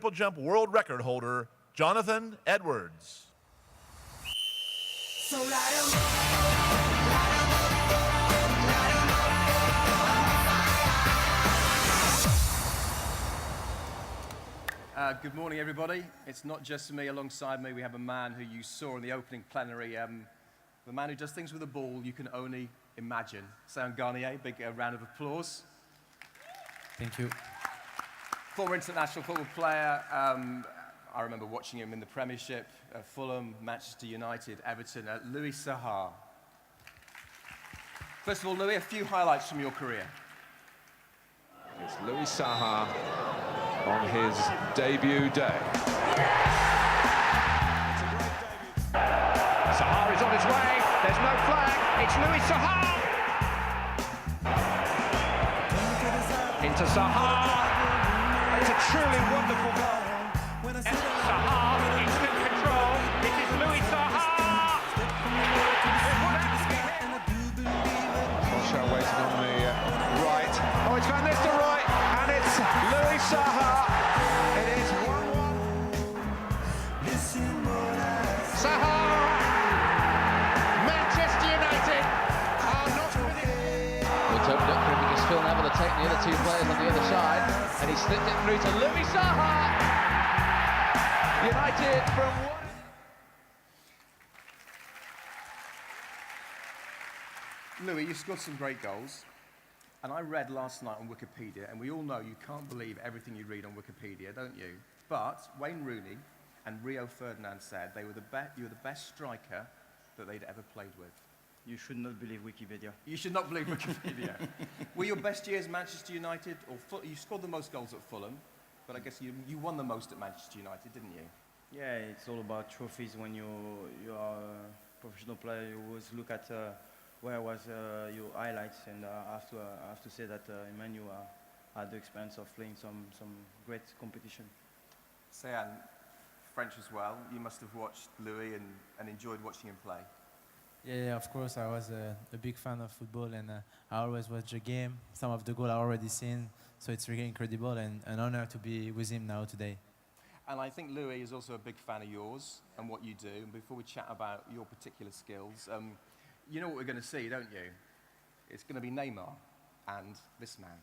triple jump world record holder, Jonathan Edwards. So good morning, everybody. It's not just me. Alongside me, we have a man who you saw in the opening plenary, the man who does things with a ball you can only imagine. Saha Garnier, big round of applause. Thank you. Former international football player. I remember watching him in the Premiership, Fulham, Manchester United, Everton, Louis Saha. First of all, Louis, a few highlights from your career. It's Louis Saha on his debut day. Saha is on his way. There's no flag. It's Louis Saha. Into Saha. It's a truly wonderful goal. Saha, instant control. It is Louis Saha. Solskjaer waiting on the right. Oh, it's Van Nistelrooy, and it's Louis Saha. It is 1-1. Saha. Manchester United are not within. It's opened up for him because Phil Neville had taken the other two players on the other side, and he slipped it through to Louis Saha. United from one. Louis, you scored some great goals. And I read last night on Wikipedia, and we all know you can't believe everything you read on Wikipedia, don't you? But Wayne Rooney and Rio Ferdinand said you were the best striker that they'd ever played with. You should not believe Wikipedia. You should not believe Wikipedia. Were your best years Manchester United, or you scored the most goals at Fulham, but I guess you won the most at Manchester United, didn't you? Yeah, it's all about trophies. When you are a professional player, you always look at where was your highlights, and I have to say that Emmanuel had the experience of playing some great competition. Sahan, French as well. You must have watched Louis and enjoyed watching him play. Yeah, of course. I was a big fan of football, and I always watch the game. Some of the goals I already seen, so it's really incredible and an honor to be with him now today. And I think Louis is also a big fan of yours and what you do. And before we chat about your particular skills, you know what we're going to see, don't you? It's going to be Neymar and this man.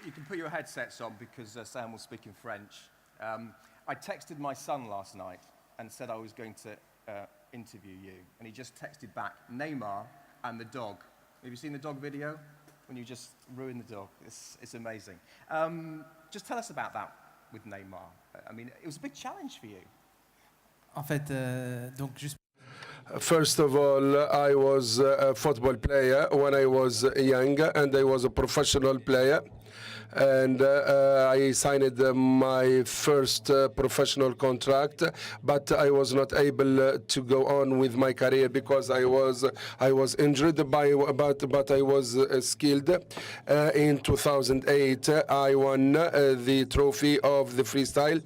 You can put your headsets on because Sam will speak in French. I texted my son last night and said I was going to interview you, and he just texted back, Neymar and the dog. Have you seen the dog video? When you just ruin the dog. It's amazing. Just tell us about that with Neymar. I mean, it was a big challenge for you. En fait, donc juste. First of all, I was a football player when I was young, and I was a professional player. And I signed my first professional contract, but I was not able to go on with my career because I was injured, but I was skilled. In 2008, I won the trophy of the freestyle.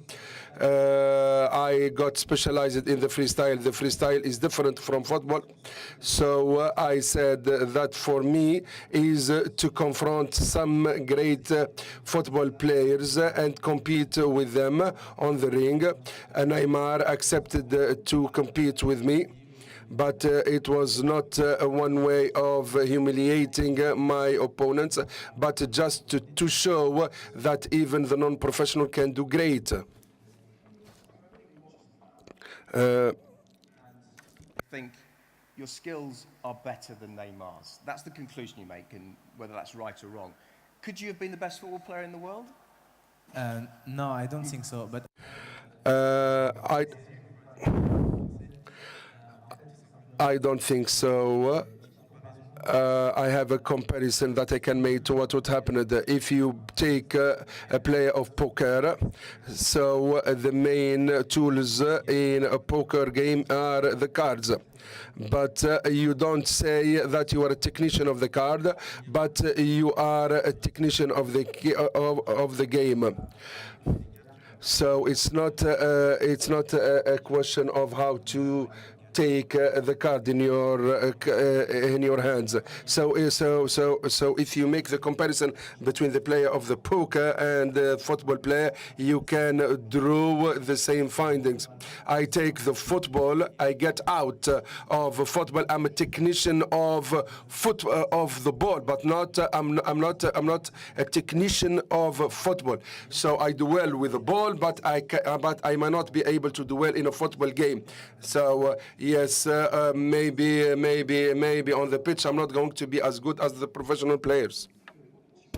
I got specialized in the freestyle. The freestyle is different from football. So I said that for me is to confront some great football players and compete with them on the ring. And Neymar accepted to compete with me. But it was not one way of humiliating my opponents, but just to show that even the non-professional can do great. I think your skills are better than Neymar's. That's the conclusion you make, and whether that's right or wrong. Could you have been the best football player in the world? No, I don't think so. But I don't think so. I have a comparison that I can make to what would happen if you take a player of poker. So the main tools in a poker game are the cards. But you don't say that you are a technician of the card, but you are a technician of the game. So it's not a question of how to take the card in your hands. So if you make the comparison between the player of the poker and the football player, you can draw the same findings. I take the football, I get out of football. I'm a technician of of the ball, but not I'm not a technician of football. So I do well with the ball, but I might not be able to do well in a football game. So yes, maybe on the pitch I'm not going to be as good as the professional players.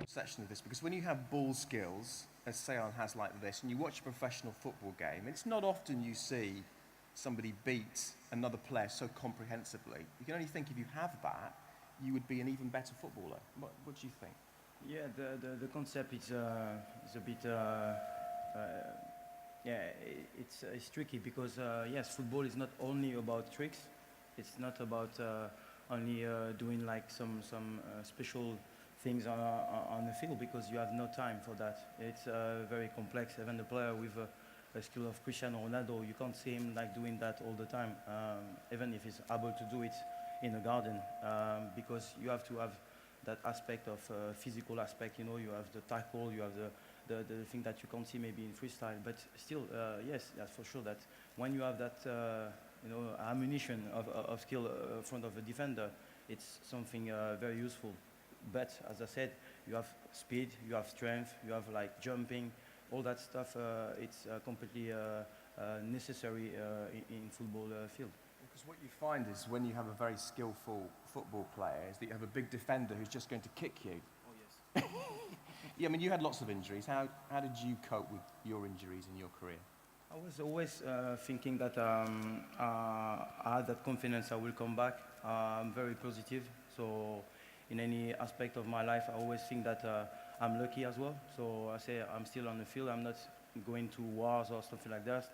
Section of this, because when you have ball skills, as Saha has like this, and you watch a professional football game, it's not often you see somebody beat another player so comprehensively. You can only think if you have that, you would be an even better footballer. What do you think? Yeah, the concept is a bit it's tricky because yes, football is not only about tricks. It's not about only doing like some special things on the field, because you have no time for that. It's very complex. Even the player with a skill of Cristiano Ronaldo, you can't see him like doing that all the time, even if he's able to do it in a garden, because you have to have that aspect of physical aspect. You know, you have the tackle, you have the thing that you can't see maybe in freestyle. But still, yes, that's for sure that when you have that ammunition of skill in front of a defender, it's something very useful. But as I said, you have speed, you have strength, you have like jumping, all that stuff. It's completely necessary in football field. Because what you find is when you have a very skillful football player is that you have a big defender who's just going to kick you. Oh yes. Yeah, I mean, you had lots of injuries. How did you cope with your injuries in your career? I was always thinking that I had that confidence I will come back. I'm very positive, so in any aspect of my life, I always think that I'm lucky as well. So I say I'm still on the field. I'm not going to wars or something like that.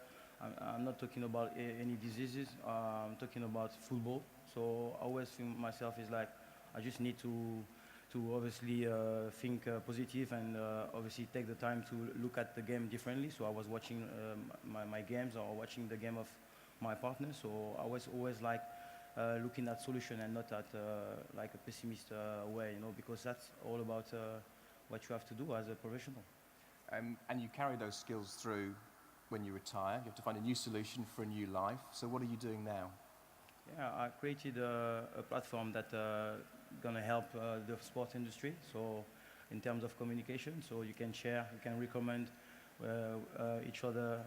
I'm not talking about any diseases. I'm talking about football. So I always think myself is like I just need to obviously think positive and obviously take the time to look at the game differently. So I was watching my games or watching the game of my partner. So I was always like looking at solution and not at like a pessimist way, you know, because that's all about what you have to do as a professional. And you carry those skills through when you retire. You have to find a new solution for a new life. So what are you doing now? Yeah, I created a platform that gonna help the sports industry. So in terms of communication, so you can share, you can recommend each other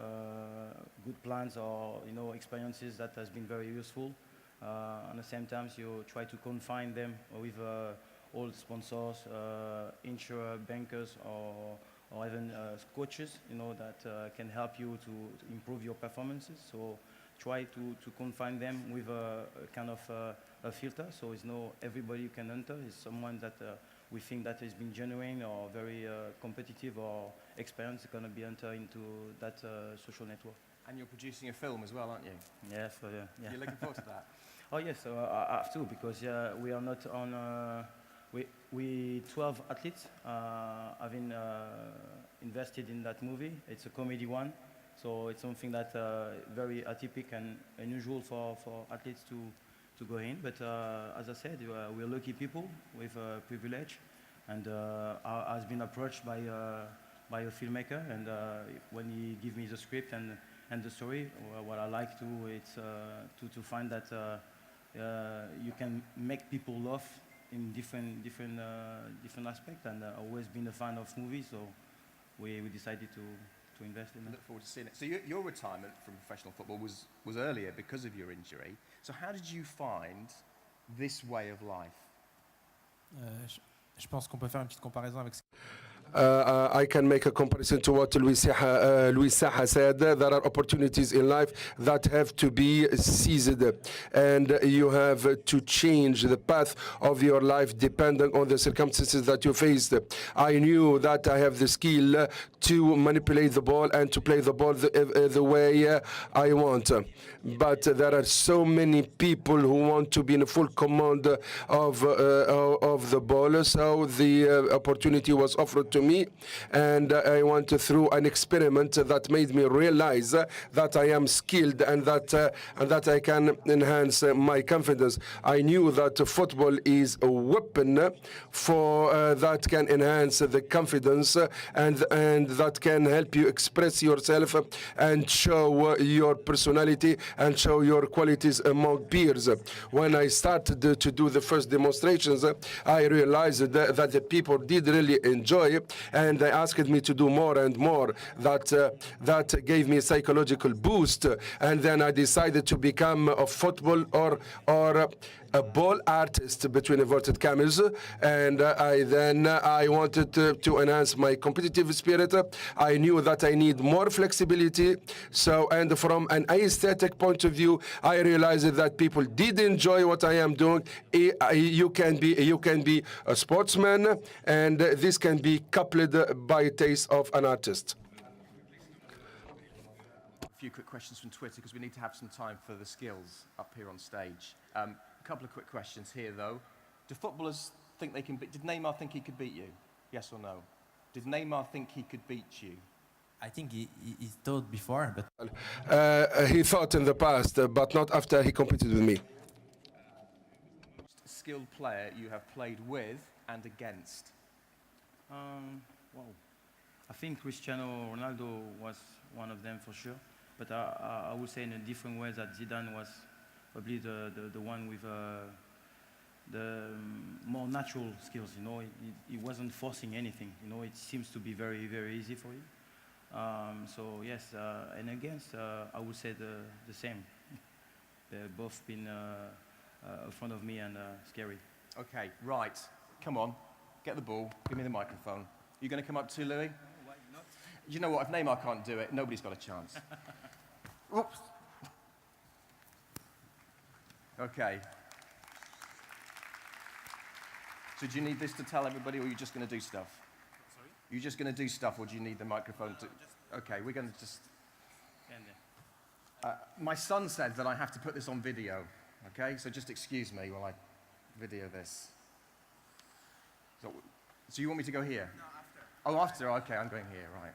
good plans or experiences that has been very useful. At the same time, you try to confine them with all sponsors, insurer, bankers, or even coaches, that can help you to improve your performances. So try to confine them with a kind of a filter. So it's not everybody you can enter. It's someone that we think that has been genuine or very competitive or experienced, going to be entered into that social network. And you're producing a film as well, aren't you? Yes, so yeah. You're looking forward to that? Oh yes, so I have to, because we are not on. We 12 athletes have been invested in that movie. It's a comedy one, so it's something that very atypical and unusual for athletes to go in. But as I said, we're lucky people with privilege, and I has been approached by a filmmaker, and when he gave me the script and the story, what I like to it's to find that you can make people laugh in different aspects, and I've always been a fan of movies, so we decided to invest in it. Look forward to seeing it. So your retirement from professional football was earlier because of your injury. So how did you find this way of life? Je pense qu'on peut faire une petite comparaison avec. I can make a comparison to what Luis Saha said. There are opportunities in life that have to be seized, and you have to change the path of your life depending on the circumstances that you faced. I knew that I have the skill to manipulate the ball and to play the ball the way I want. But there are so many people who want to be in full command of the ball. So the opportunity was offered to me, and I went through an experiment that made me realize that I am skilled and that I can enhance my confidence. I knew that football is a weapon for that can enhance the confidence and that can help you express yourself and show your personality and show your qualities among peers. When I started to do the first demonstrations, I realized that the people did really enjoy it, and they asked me to do more and more. That gave me a psychological boost, and then I decided to become a football or a ball artist between inverted commas, and I wanted to enhance my competitive spirit. I knew that I need more flexibility. So, and from an aesthetic point of view, I realized that people did enjoy what I am doing. You can be a sportsman, and this can be coupled by a taste of an artist. A few quick questions from Twitter because we need to have some time for the skills up here on stage. A couple of quick questions here, though. Do footballers think they can beat? Did Neymar think he could beat you? Yes or no? Did Neymar think he could beat you? I think he thought before, but He thought in the past, but not after he competed with me. Skilled player you have played with and against? Well, I think Cristiano Ronaldo was one of them for sure, but I would say in a different way that Zidane was probably the one with the more natural skills. You know, he wasn't forcing anything. You know, it seems to be very, very easy for you. So yes, and against, I would say the same. They've both been in front of me and scary. Okay, right. Come on, get the ball. Give me the microphone. You going to come up too, Louis? Why not? You know what? If Neymar can't do it, nobody's got a chance. Oops. Okay. So do you need this to tell everybody, or are you just going to do stuff? Sorry? You just going to do stuff, or do you need the microphone to? Okay, we're going to just. My son said that I have to put this on video. Okay, so just excuse me while I video this. So you want me to go here? No, after. Oh, after. Okay, I'm going here. Right.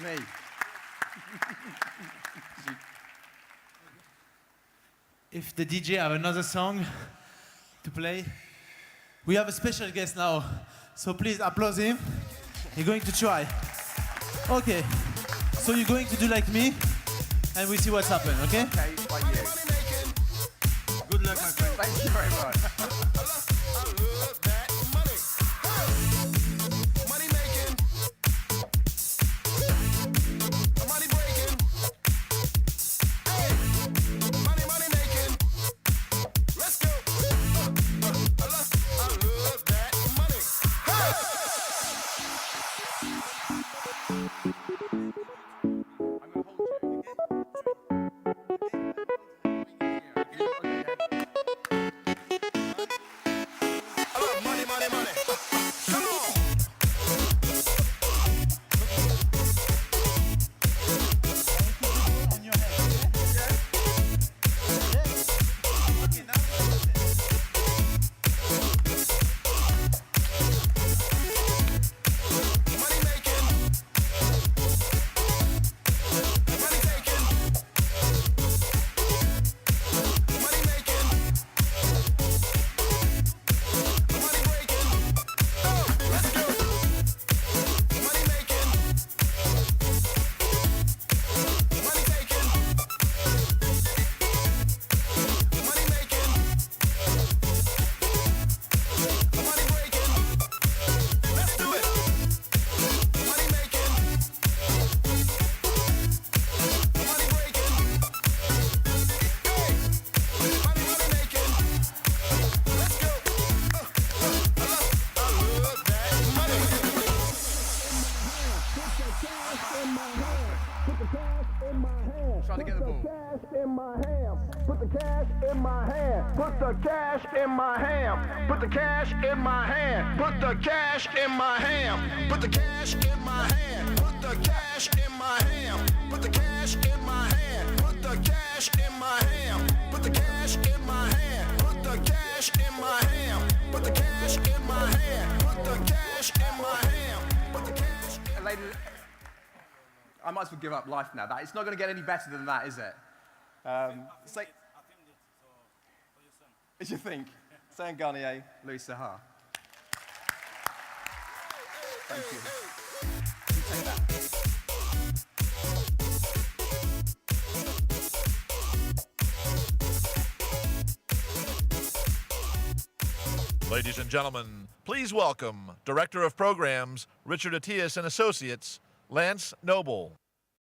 Me. If the DJ have another song to play, we have a special guest now, so please applaud him. He's going to try. Okay, so you're going to do like me, and we see what's happening, okay? Okay, like you. Good luck, my friend. Thank you very much. Trying to get the ball. Put the cash in my hand. Put the cash in my hand. Put the cash in my hand. Put the cash in my hand. Put the cash in my hand. Put the cash in my hand. Put the cash in my hand. Put the cash in my hand. Put the cash in my hand. Put the cash in my hand. Put the cash in my hand. Put the cash in my hand. Put the cash. Ladies, I might as well give up life now. It's not going to get any better than that, is it? Say, as you think, Saha Garnier, Louis Saha. Thank you. You take that. Ladies and gentlemen, please welcome Director of Programs, Richard Attias and Associates, Lance Noble.